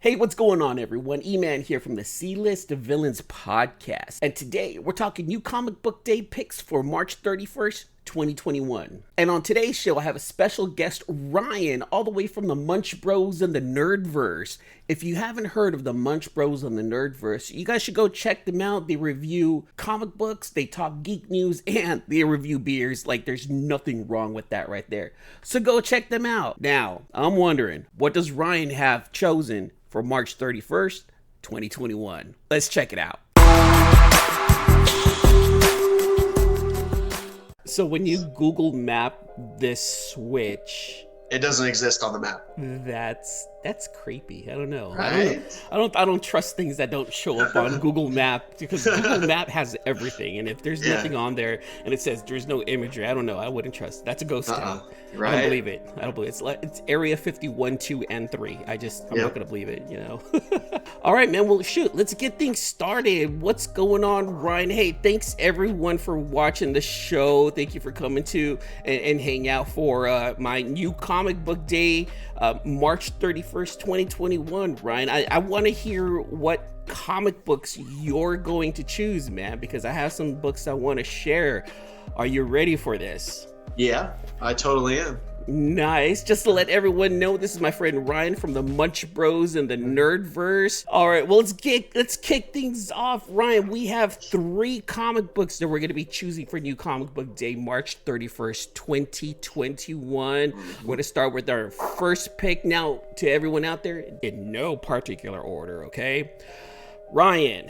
Hey, what's going on, everyone? Eman here from the C-List of Villains podcast. And today, we're talking new comic book day picks for March 31st, 2021. And on today's show, I have a special guest, Ryan, all the way from the Munch Bros and the Nerdverse. If you haven't heard of the Munch Bros and the Nerdverse, you guys should go check them out. They review comic books, they talk geek news, and they review beers. Like, there's nothing wrong with that right there. So go check them out. Now, I'm wondering, what does Ryan have chosen for March 31st, 2021? Let's check it out. So when you Google map this Switch, it doesn't exist on the map. That's creepy. I don't know. Right? I don't trust things that don't show up on Google Map, because Google Map has everything, and if there's nothing on there and it says there's no imagery, I don't know. I wouldn't trust it. That's a ghost town. Right? I don't believe it. It's Area 51, 2, and 3. I'm not gonna believe it. You know. All right, man. Well, shoot. Let's get things started. What's going on, Ryan? Hey, thanks everyone for watching the show. Thank you for coming to and hang out for my new comic book day, March 31st, 2021. Ryan, I want to hear what comic books you're going to choose, man, because I have some books I want to share. Are you ready for this? Yeah, I totally am. Nice. Just to let everyone know, this is my friend Ryan from the Munch Bros and the Nerdverse. All right, well, let's kick things off. Ryan, we have 3 comic books that we're going to be choosing for New Comic Book Day, March 31st, 2021. We're going to start with our first pick. Now, to everyone out there, in no particular order, okay? Ryan,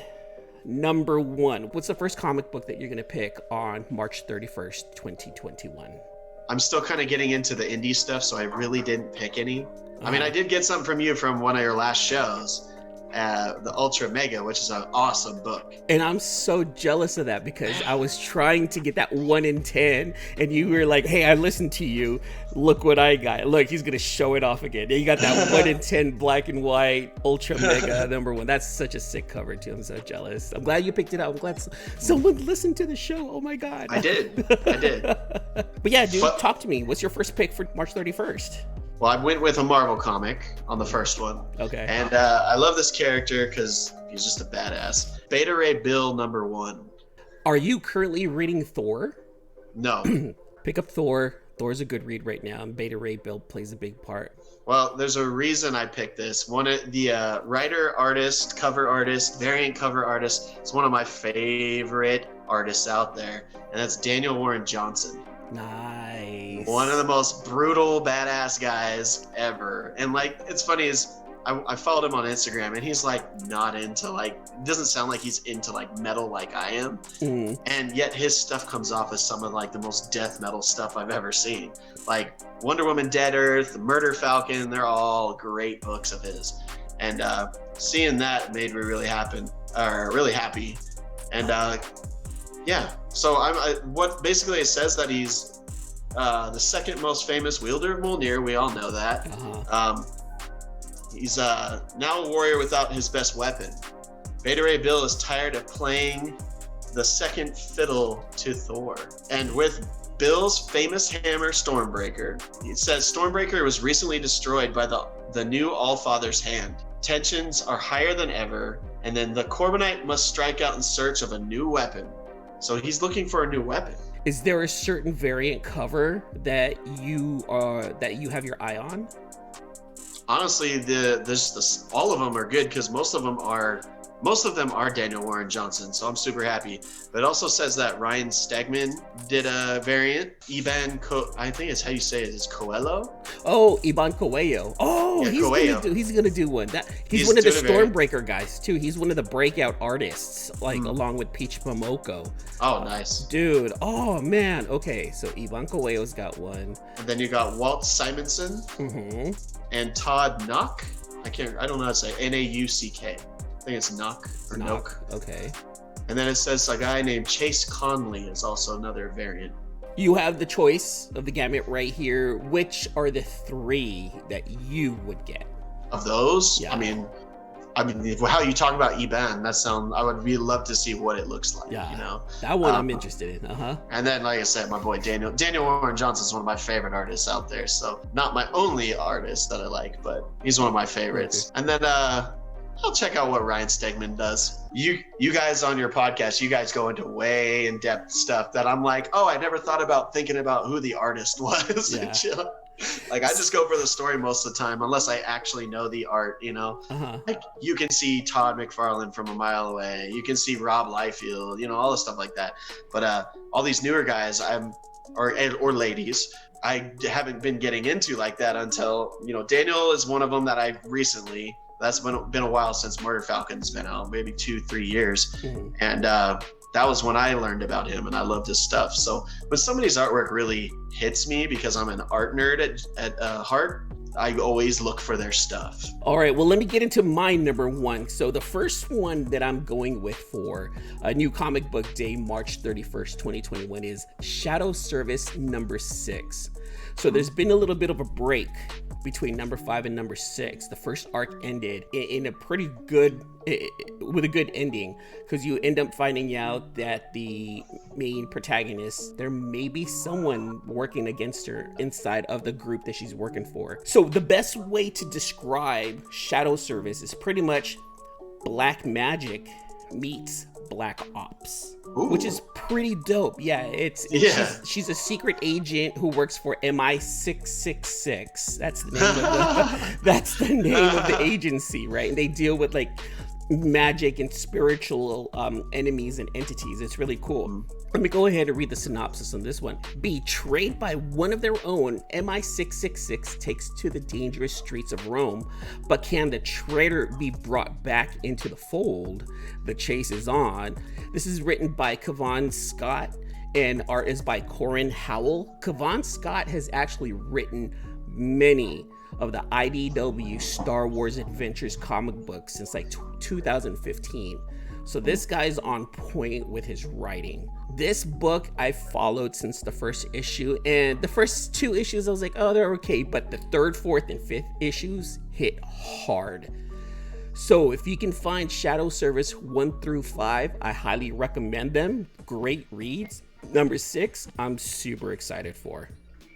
number 1. What's the first comic book that you're going to pick on March 31st, 2021? I'm still kind of getting into the indie stuff, so I really didn't pick any. I mean, I did get something from you from one of your last shows, the Ultra Mega, which is an awesome book. And I'm so jealous of that, because I was trying to get that 1 in 10, and you were like, hey, I listened to you. Look what I got. Look, he's going to show it off again. And you got that 1 in 10 black and white Ultra Mega number 1. That's such a sick cover, too. I'm so jealous. I'm glad you picked it up. I'm glad someone listened to the show. Oh, my God. I did. But yeah, dude, talk to me. What's your first pick for March 31st? Well, I went with a Marvel comic on the first one. Okay. And I love this character because he's just a badass. Beta Ray Bill number 1. Are you currently reading Thor? No. Pick up Thor. Thor's a good read right now, and Beta Ray Bill plays a big part. Well, there's a reason I picked this. One of the writer, artist, cover artist, variant cover artist. It's one of my favorite artists out there, and that's Daniel Warren Johnson. Nice. One of the most brutal, badass guys ever. And like, it's funny is I followed him on Instagram, and he's like not into like, it doesn't sound like he's into like metal like I am. And yet his stuff comes off as some of like the most death metal stuff I've ever seen. Like Wonder Woman, Dead Earth, Murder Falcon, they're all great books of his. And seeing that made me really happy. And yeah, so what basically it says that he's the second most famous wielder of Mjolnir. We all know that. He's now a warrior without his best weapon. Beta Ray Bill is tired of playing the second fiddle to Thor. And with Bill's famous hammer, Stormbreaker, it says Stormbreaker was recently destroyed by the new Allfather's hand. Tensions are higher than ever, and then the Corbinite must strike out in search of a new weapon. So he's looking for a new weapon. Is there a certain variant cover that you have your eye on? Honestly, all of them are good, because most of them are Daniel Warren Johnson, so I'm super happy. But it also says that Ryan Stegman did a variant. I think it's how you say it, is Coelho? Oh, Iban Coelho. Oh, yeah, he's gonna do one. He's one of the Stormbreaker guys too. He's one of the breakout artists, along with Peach Momoko. Oh, nice. Dude. Oh man. Okay, so Iban Coelho's got one. And then you got Walt Simonson. And Todd Knock. I don't know how to say Nauck. I think it's Knock or Nook. Okay. And then it says a guy named Chase Conley is also another variant. You have the choice of the gamut right here. Which are the 3 that you would get? Of those? Yeah. I mean, I mean, how you talk about Eman, I would really love to see what it looks like. Yeah, you know, that one I'm interested in. And then, like I said, my boy Daniel Warren Johnson is one of my favorite artists out there. So not my only artist that I like, but he's one of my favorites. And then I'll check out what Ryan Stegman does. You guys on your podcast, you guys go into way in depth stuff that I'm like, oh, I never thought about thinking about who the artist was. Yeah. Like I just go for the story most of the time, unless I actually know the art, you know. Like you can see Todd McFarlane from a mile away. You can see Rob Liefeld, you know, all the stuff like that. But all these newer guys, or ladies, I haven't been getting into like that until, you know, Daniel is one of them that I recently. That's been a while since Murder Falcon's been out, maybe 2-3 years, and that was when I learned about him, and I loved his stuff. So when somebody's artwork really hits me, because I'm an art nerd at heart, I always look for their stuff. All right, well, let me get into my number one. So the first one that I'm going with for a new comic book day, March 31st, 2021, is Shadow Service number 6. So there's been a little bit of a break between number 5 and number 6. The first arc ended in a pretty good, with a good ending, because you end up finding out that the main protagonist, there may be someone working against her inside of the group that she's working for. So the best way to describe Shadow Service is pretty much black magic meets black ops. Ooh. Which is pretty dope. Yeah, she's a secret agent who works for MI666. That's the name of the agency, right? And they deal with like magic and spiritual enemies and entities. It's really cool. Let me go ahead and read the synopsis on this one. Betrayed by one of their own, MI666 takes to the dangerous streets of Rome, but can the traitor be brought back into the fold? The chase is on. This is written by Kevon Scott and art is by Corin Howell. Kevon Scott has actually written many of the IDW Star Wars Adventures comic books since like 2015. So this guy's on point with his writing. This book I followed since the first issue, and the first 2 issues I was like, oh, they're okay, but the 3rd, 4th, and 5th issues hit hard. So if you can find Shadow Service 1 through 5, I highly recommend them. Great reads. Number 6, I'm super excited for.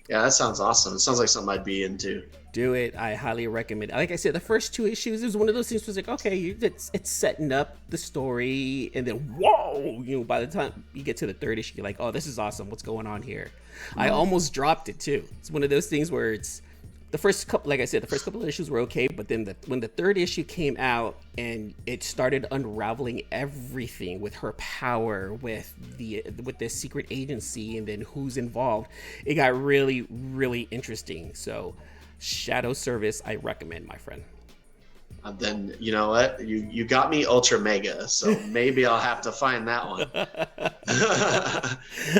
Yeah, that sounds awesome. It sounds like something I'd be into. Do it. I highly recommend it. Like I said, the first 2 issues, it was one of those things where it's like, okay, it's setting up the story, and then whoa, you know, by the time you get to the 3rd issue, you're like, oh, this is awesome. What's going on here? I almost dropped it too. It's one of those things where it's the first couple, like I said, the first couple of issues were okay, but then when the 3rd issue came out and it started unraveling everything with her power, with this secret agency, and then who's involved, it got really, really interesting. So Shadow Service, I recommend, my friend. Then you know what, you got me ultra mega, so maybe I'll have to find that one.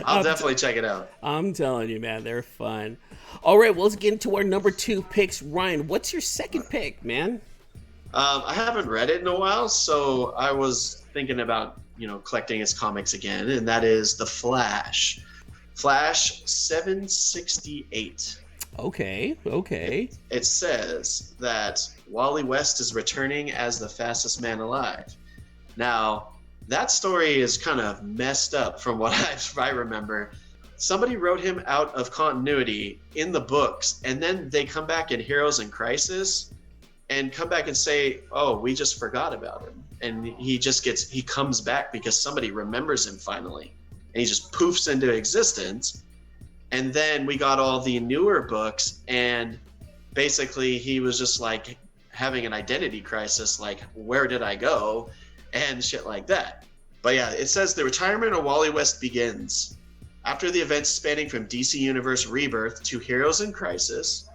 I'll definitely check it out. I'm telling you, man, they're fun. All right, well, let's get into our number 2 picks. Ryan, what's your second pick, man? I haven't read it in a while, so I was thinking about, you know, collecting his comics again, and that is The Flash 768. Okay. It says that Wally West is returning as the fastest man alive. Now, that story is kind of messed up from what I remember. Somebody wrote him out of continuity in the books, and then they come back in Heroes in Crisis and come back and say, oh, we just forgot about him. And he comes back because somebody remembers him finally. And he just poofs into existence. And then we got all the newer books, and basically he was just like having an identity crisis, like, where did I go? And shit like that. But yeah, it says the retirement of Wally West begins. After the events spanning from DC Universe Rebirth to Heroes in Crisis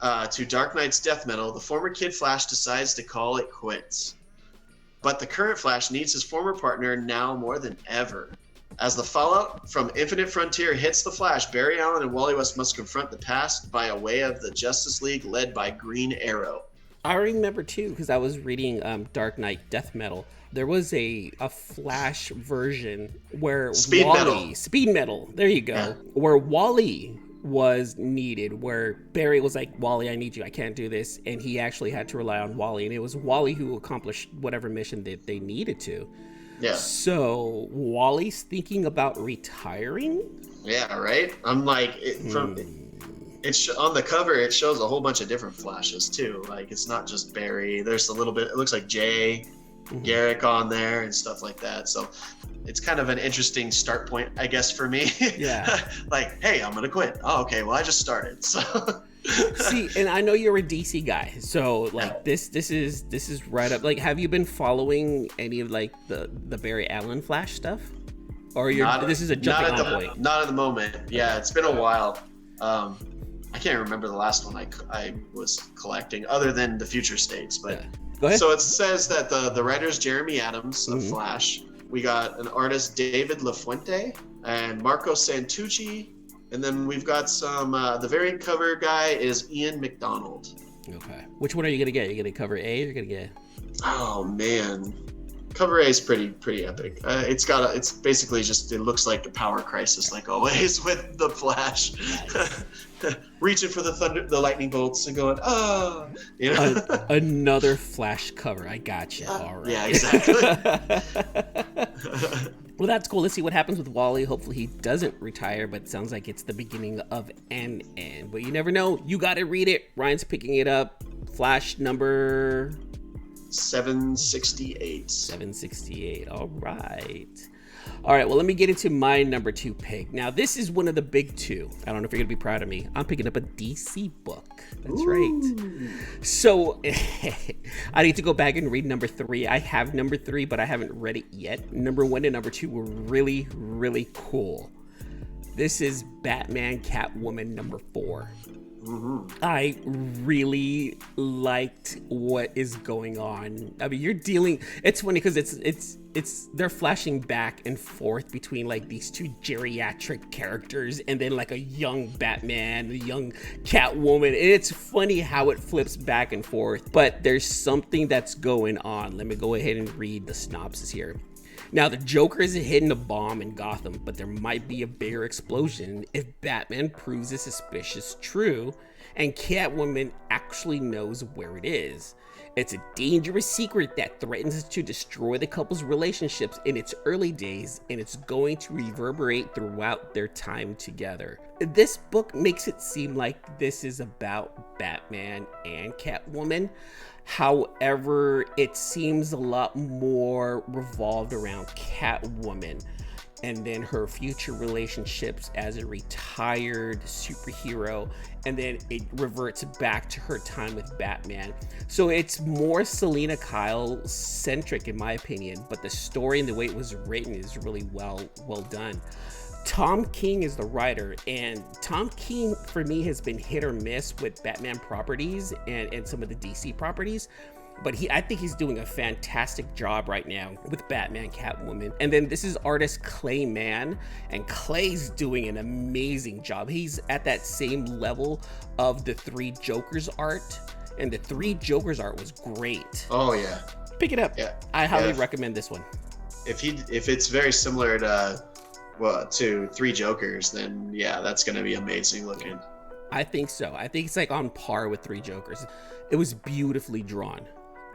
to Dark Knight's Death Metal, the former Kid Flash decides to call it quits. But the current Flash needs his former partner now more than ever. As the fallout from Infinite Frontier hits the Flash, Barry Allen and Wally West must confront the past by a way of the Justice League led by Green Arrow. I remember too, because I was reading Dark Knight Death Metal. There was a Flash version where Speed Metal. There you go. Yeah. Where Wally was needed, where Barry was like, Wally, I need you, I can't do this, and he actually had to rely on Wally, and it was Wally who accomplished whatever mission that they needed to. Yeah. So Wally's thinking about retiring. Yeah, right. I'm like, it's on the cover. It shows a whole bunch of different Flashes too. Like, it's not just Barry. There's a little bit. It looks like Jay, Garrick on there and stuff like that. So it's kind of an interesting start point, I guess, for me. Yeah. Like, hey, I'm gonna quit. Oh, okay. Well, I just started. So. See, and I know you're a DC guy, so like this is right up. Like, have you been following any of like the Barry Allen Flash stuff, or this is a jumping on point? Not at the moment. Yeah, it's been a while. I can't remember the last one I was collecting, other than the Future States. But Go ahead. So it says that the writer's Jeremy Adams of Flash. We got an artist, David LaFuente, and Marco Santucci. And then we've got some, the variant cover guy is Ian McDonald. Okay. Which one are you going to get? Are you going to cover A or are you going to get? Oh, man. Cover A is pretty epic. It's basically just, it looks like the Power Crisis, like always, with the Flash. Nice. Reaching for the lightning bolts and going, oh. You know? Another Flash cover. I got you. All right. Yeah, exactly. Well, that's cool. Let's see what happens with Wally. Hopefully he doesn't retire, but it sounds like it's the beginning of an end. But you never know. You got to read it. Ryan's picking it up. Flash number 768. 768. All right. All right. Well, let me get into my number 2 pick. Now, this is one of the big two. I don't know if you're going to be proud of me. I'm picking up a DC book. That's right. So I need to go back and read number 3. I have number 3, but I haven't read it yet. Number 1 and number 2 were really, really cool. This is Batman Catwoman number 4. I really liked what is going on. I mean, you're dealing. It's funny because it's they're flashing back and forth between like these two geriatric characters and then like a young Batman, a young Catwoman. And it's funny how it flips back and forth. But there's something that's going on. Let me go ahead and read the synopsis here. Now, the Joker is hidden a bomb in Gotham, but there might be a bigger explosion if Batman proves his suspicious true and Catwoman actually knows where it is. It's a dangerous secret that threatens to destroy the couple's relationships in its early days, and it's going to reverberate throughout their time together. This book makes it seem like this is about Batman and Catwoman. However, it seems a lot more revolved around Catwoman and then her future relationships as a retired superhero, and then it reverts back to her time with Batman. So it's more Selena Kyle centric in my opinion, but the story and the way it was written is really well done. Tom King is the writer, and Tom King for me has been hit or miss with Batman properties and some of the DC properties, but I think he's doing a fantastic job right now with Batman Catwoman. And then this is artist Clay Mann, and Clay's doing an amazing job. He's at that same level of the Three Jokers art, and the Three Jokers art was great. Oh yeah, pick it up. Yeah, I highly recommend this one. If it's very similar to Three Jokers, then yeah, that's gonna be amazing looking. I think so. I think it's like on par with Three Jokers. It was beautifully drawn.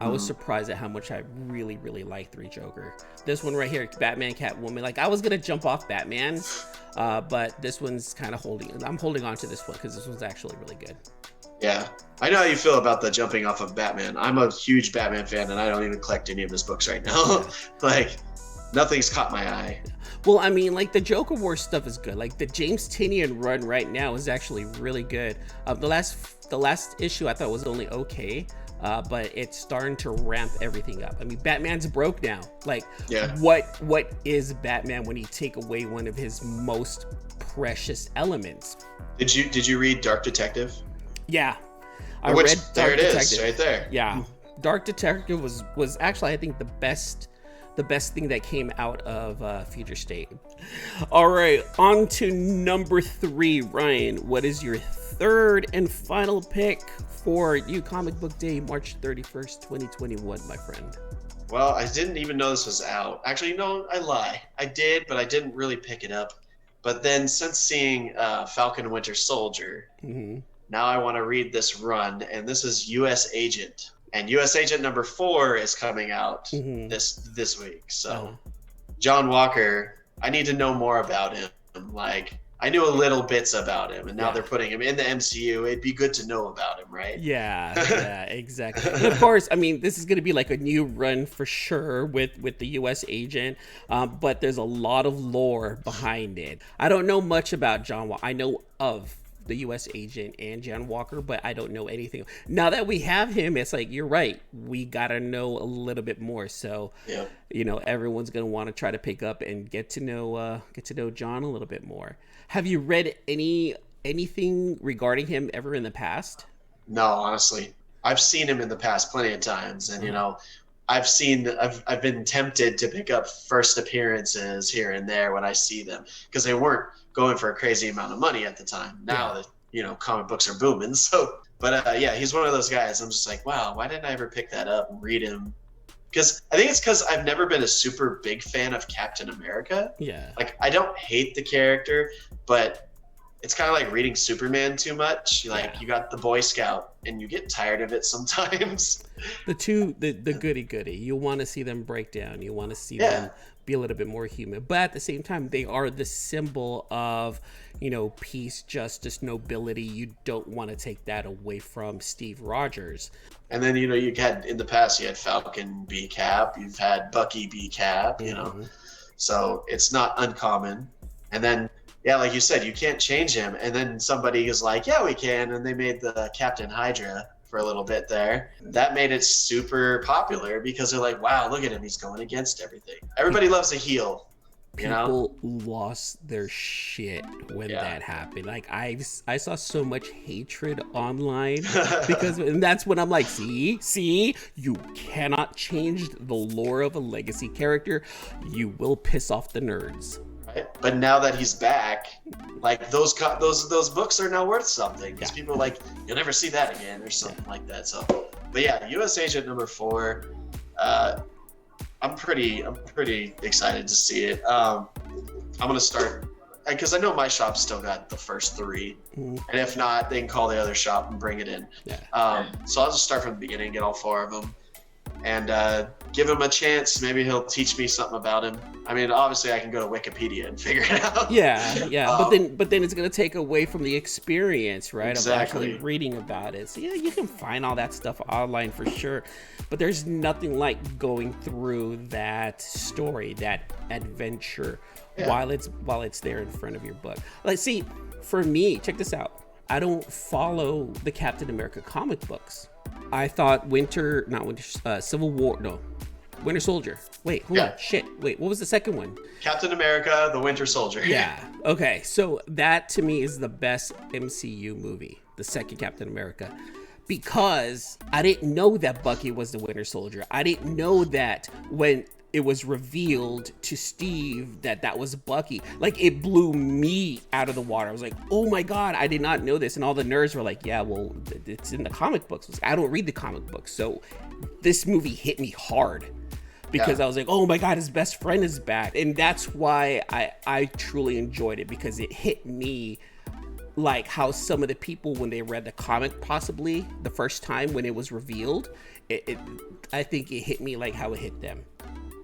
I was surprised at how much I really, really like Three Joker. This one right here, Batman Catwoman. Like, I was gonna jump off Batman, but this one's kind of I'm holding on to this one because this one's actually really good. Yeah, I know how you feel about the jumping off of Batman. I'm a huge Batman fan, and I don't even collect any of his books right now. Like, nothing's caught my eye. Well, I mean, like, the Joker War stuff is good. Like, the James Tynion run right now is actually really good. The last issue I thought was only okay, but it's starting to ramp everything up. I mean, Batman's broke now. Like, yeah. What is Batman when you take away one of his most precious elements? Did you read Dark Detective? Yeah, I read Dark there it Detective. is, right there. Yeah, Dark Detective was actually, I think, the best thing that came out of Future State. All right, on to number 3. Ryan, what is your third and final pick for you Comic Book Day, March 31st, 2021, my friend? Well, I didn't even know this was out. Actually, no, I lie. I did, but I didn't really pick it up. But then since seeing Falcon and Winter Soldier, now I want to read this run, and this is U.S. Agent. And U.S. Agent number 4 is coming out this week. So John Walker, I need to know more about him. Like, I knew a little bits about him, and now they're putting him in the MCU. It'd be good to know about him, right? Yeah, exactly. And of course, I mean, this is going to be like a new run for sure with the U.S. Agent, but there's a lot of lore behind it. I don't know much about John Walker. I know of the U.S. Agent and John Walker, but I don't know anything. Now that we have him, it's like, you're right. We got to know a little bit more. So, everyone's going to want to try to pick up and get to know John a little bit more. Have you read anything regarding him ever in the past? No, honestly. I've seen him in the past plenty of times, and I've been tempted to pick up first appearances here and there when I see them, because they weren't going for a crazy amount of money at the time. Now that comic books are booming. So, but he's one of those guys. I'm just like, wow, why didn't I ever pick that up and read him? Because I think it's because I've never been a super big fan of Captain America. Yeah. Like, I don't hate the character, but it's kind of like reading Superman too much. Like, you got the Boy Scout, and you get tired of it sometimes. The goody-goody. You want to see them break down. You want to see them be a little bit more human. But at the same time, they are the symbol of, peace, justice, nobility. You don't want to take that away from Steve Rogers. And then, you had, in the past, you had Falcon be Cap. You've had Bucky be Cap, So it's not uncommon. And then, like you said, you can't change him. And then somebody is like, yeah, we can. And they made the Captain Hydra for a little bit there. That made it super popular because they're like, wow, look at him. He's going against everything. Everybody loves a heel. People lost their shit when that happened. Like, I saw so much hatred online and that's when I'm like, see, you cannot change the lore of a legacy character. You will piss off the nerds. Right? But now that he's back, like, those books are now worth something, because people are like, you'll never see that again or something like that. So, but U.S. Agent number 4. I'm pretty excited to see it. I'm gonna start, because I know my shop's still got the first 3, and if not, they can call the other shop and bring it in. So I'll just start from the beginning, get all 4 of them, and give him a chance. Maybe he'll teach me something about him. I mean, obviously I can go to Wikipedia and figure it out. But then it's gonna take away from the experience, right? Exactly. Of actually reading about it. So you can find all that stuff online for sure, but there's nothing like going through that story, that adventure, while it's there in front of your book. Like, see, for me, check this out. I don't follow the Captain America comic books. I thought Civil War, no, Winter Soldier. Wait, hold on. Shit. Wait, what was the second one? Captain America, the Winter Soldier. Yeah. Okay. So that to me is the best MCU movie, the second Captain America, because I didn't know that Bucky was the Winter Soldier. I didn't know that when it was revealed to Steve that was Bucky. Like, it blew me out of the water. I was like, oh my God, I did not know this. And all the nerds were like, yeah, well, it's in the comic books. I don't read the comic books. So this movie hit me hard because I was like, oh my God, his best friend is back. And that's why I truly enjoyed it, because it hit me like how some of the people, when they read the comic, possibly the first time when it was revealed, I think it hit me like how it hit them.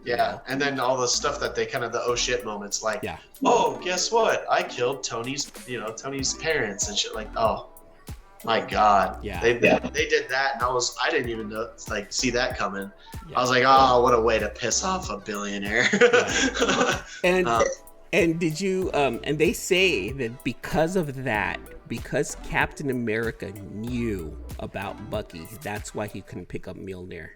Yeah, and then all the stuff that they kind of, the oh shit moments, like, oh, guess what? I killed Tony's parents and shit. Like, oh my God. Yeah. They did that, and I didn't even know, like, see that coming. Yeah. I was like, oh, what a way to piss off a billionaire. And did you and they say that because of that, because Captain America knew about Bucky, that's why he couldn't pick up Mjolnir.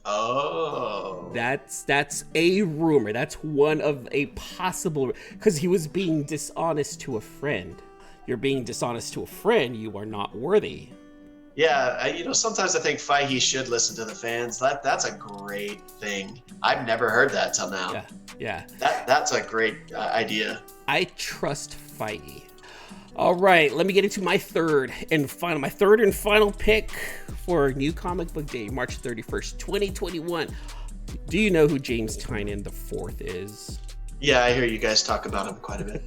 Oh, that's a rumor. That's one of a possible, because he was being dishonest to a friend. You're being dishonest to a friend, you are not worthy. Yeah, sometimes I think Feige should listen to the fans. That's a great thing. I've never heard that till now. Yeah. That's a great idea. I trust Feige. All right, let me get into my third and final pick for New Comic Book Day, March 31st, 2021. Do you know who James Tynion IV is? Yeah, I hear you guys talk about him quite a bit.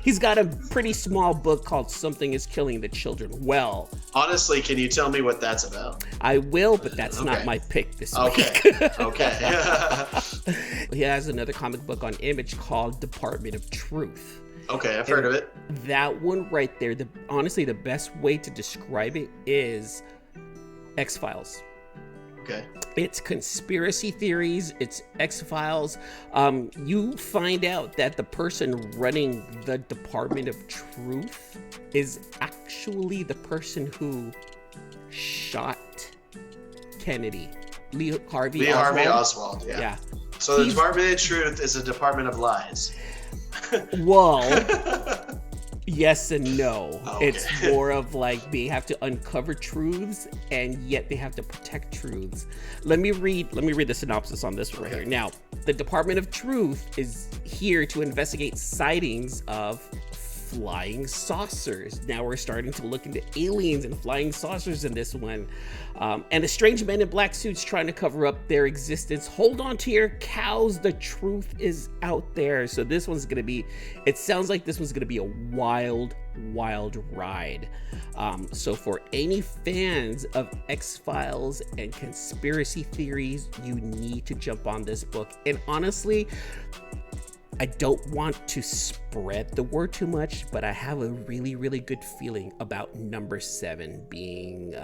he's got a pretty small book called Something is Killing the Children. Well, honestly, can you tell me what that's about? I will, but that's not my pick this week. Okay. He has another comic book on Image called Department of Truth. Okay, I've heard of it. That one right there, honestly, the best way to describe it is X-Files. Okay. It's conspiracy theories, it's X-Files. You find out that the person running the Department of Truth is actually the person who shot Kennedy. Lee Harvey Oswald, yeah. So the Department of Truth is a Department of Lies. Well, yes and no. Okay. It's more of like they have to uncover truths and yet they have to protect truths. Let me read the synopsis on this right here. Now, the Department of Truth is here to investigate sightings of flying saucers. Now we're starting to look into aliens and flying saucers in this one. And the strange men in black suits trying to cover up their existence. Hold on to your cows. The truth is out there. So this one's going to be, it sounds like this one's going to be a wild, wild ride. So for any fans of X-Files and conspiracy theories, you need to jump on this book. And honestly, I don't want to spread the word too much, but I have a really, really good feeling about number 7 being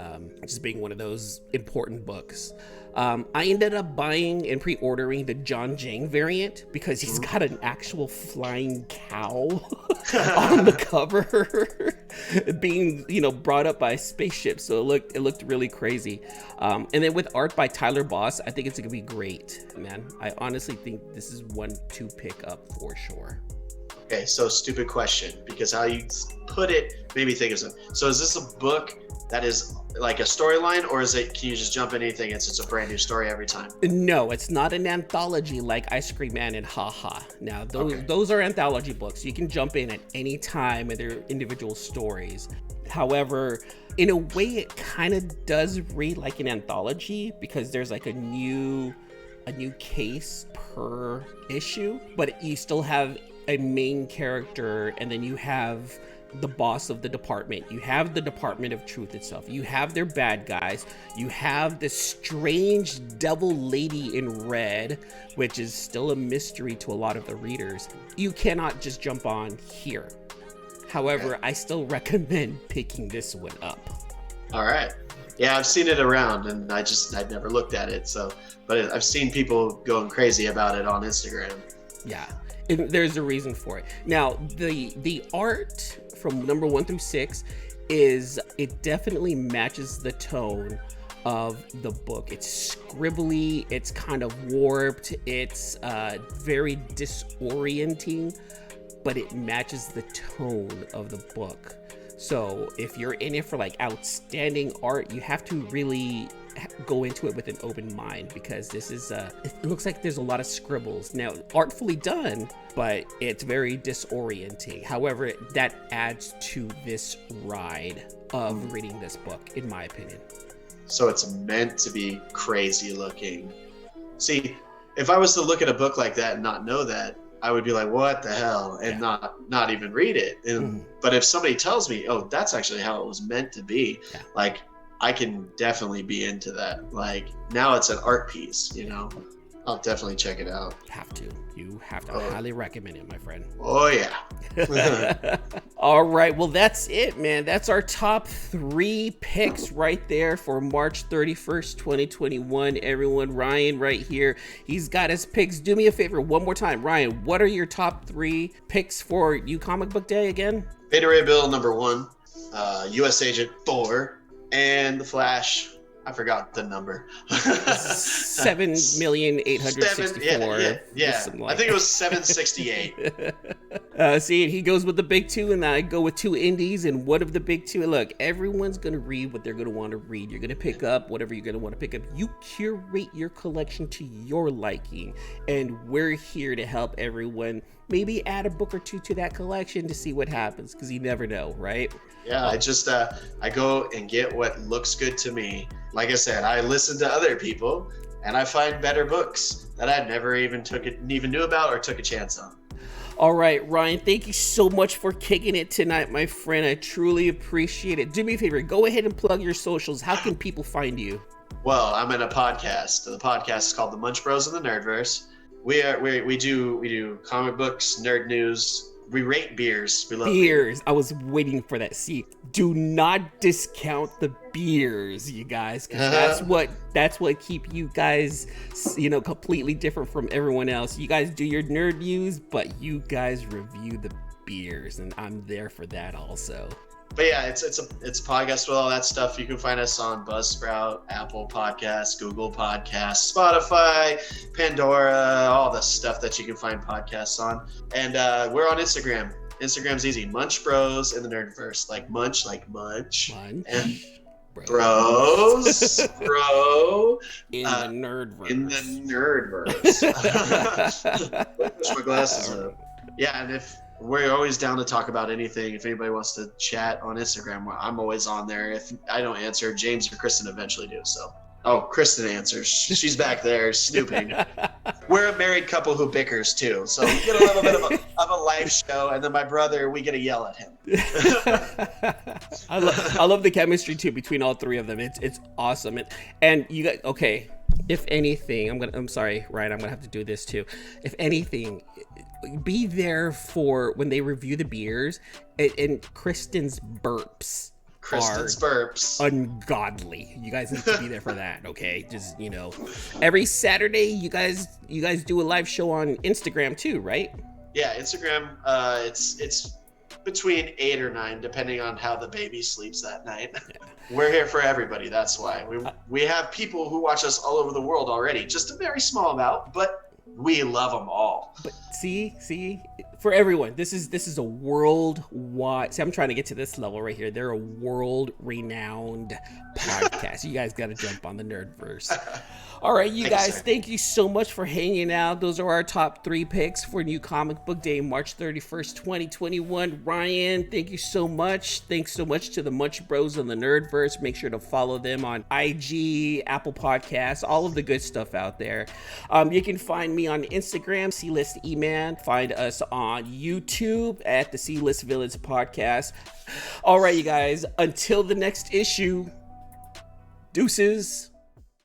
just being one of those important books. I ended up buying and pre-ordering the John Jang variant because he's got an actual flying cow on the cover being, brought up by a spaceship. So it looked really crazy. And then with art by Tyler Boss, I think it's gonna be great, man. I honestly think this is one to pick up for sure. Okay, so stupid question, because how you put it made me think of something. So is this a book that is like a storyline, or can you just jump in anything and it's a brand new story every time? No, it's not an anthology like Ice Cream Man and Ha Ha. Now, those are anthology books. You can jump in at any time and they're individual stories. However, in a way, it kind of does read like an anthology because there's like a new case per issue, but you still have a main character, and then you have the boss of the department. You have the Department of Truth itself. You have their bad guys. You have this strange devil lady in red, which is still a mystery to a lot of the readers. You cannot just jump on here. However, I still recommend picking this one up. All right. Yeah, I've seen it around, and I've never looked at it. But I've seen people going crazy about it on Instagram. Yeah, and there's a reason for it. Now, the art from number 1 through 6 it definitely matches the tone of the book. It's scribbly, it's kind of warped, it's very disorienting, but it matches the tone of the book. So if you're in it for like outstanding art, you have to really go into it with an open mind, because this is it looks like there's a lot of scribbles. Now, artfully done, but it's very disorienting. However, that adds to this ride of reading this book, in my opinion. So it's meant to be crazy looking. See, if I was to look at a book like that and not know that, I would be like, what the hell? And not even read it. But if somebody tells me, oh, that's actually how it was meant to be, like, I can definitely be into that. Like, now it's an art piece, I'll definitely check it out. You have to highly recommend it, my friend. Oh yeah. All right, well, that's it, man. That's our top 3 picks right there for March 31st, 2021. Everyone, Ryan right here, he's got his picks. Do me a favor one more time. Ryan, what are your top 3 picks for You Comic Book Day again? Beta Ray Bill number 1, US Agent 4, and The Flash. I forgot the number. 7,864,000. Yeah. I think it was 768. See, he goes with the big 2, and I go with 2 indies. And what of the big 2? Look, everyone's gonna read what they're gonna want to read. You're gonna pick up whatever you're gonna want to pick up. You curate your collection to your liking, and we're here to help everyone. Maybe add a book or 2 to that collection to see what happens, because you never know, right? Yeah, I go and get what looks good to me. Like I said, I listen to other people, and I find better books that I never even knew about or took a chance on. All right, Ryan, thank you so much for kicking it tonight, my friend. I truly appreciate it. Do me a favor, go ahead and plug your socials. How can people find you? Well, I'm in a podcast. The podcast is called the Munch Bros and the Nerdverse. We do comic books, nerd news. We rate beers. We love beers. I was waiting for that. See, do not discount the beers, you guys, because that's what keep you guys, completely different from everyone else. You guys do your nerd news, but you guys review the beers, and I'm there for that also. But yeah, it's a podcast with all that stuff. You can find us on Buzzsprout, Apple Podcasts, Google Podcasts, Spotify, Pandora, all the stuff that you can find podcasts on. And we're on Instagram. Instagram's easy. Munch Bros in the Nerdverse. Like munch. And bros. Bro. In the Nerdverse. In the Nerdverse. Push my glasses up. Yeah, and we're always down to talk about anything. If anybody wants to chat on Instagram, I'm always on there. If I don't answer, James or Kristen eventually do. So, Kristen answers. She's back there snooping. We're a married couple who bickers too. So we get a little bit of a live show, and then my brother, we get to yell at him. I love the chemistry too between all three of them. It's awesome. And you guys, okay. If anything, I'm sorry, Ryan, I'm gonna have to do this too. If anything, be there for when they review the beers, and Kristen's burps. Ungodly. You guys need to be there for that, okay? Just, every Saturday you guys do a live show on Instagram too, right? Yeah, Instagram. It's between 8 or 9, depending on how the baby sleeps that night. Yeah. We're here for everybody. That's why we have people who watch us all over the world already. Just a very small amount, but we love them all. But see, for everyone, this is a worldwide. See, I'm trying to get to this level right here. They're a world-renowned podcast. You guys got to jump on the Nerdverse. All right, you guys, thank you so much for hanging out. Those are our top 3 picks for New Comic Book Day, March 31st, 2021. Ryan, thank you so much. Thanks so much to the Munch Bros and the Nerdverse. Make sure to follow them on IG, Apple Podcasts, all of the good stuff out there. You can find me on Instagram, C-List Eman. Find us on YouTube at the C-List Villains Podcast. All right, you guys, until the next issue, deuces.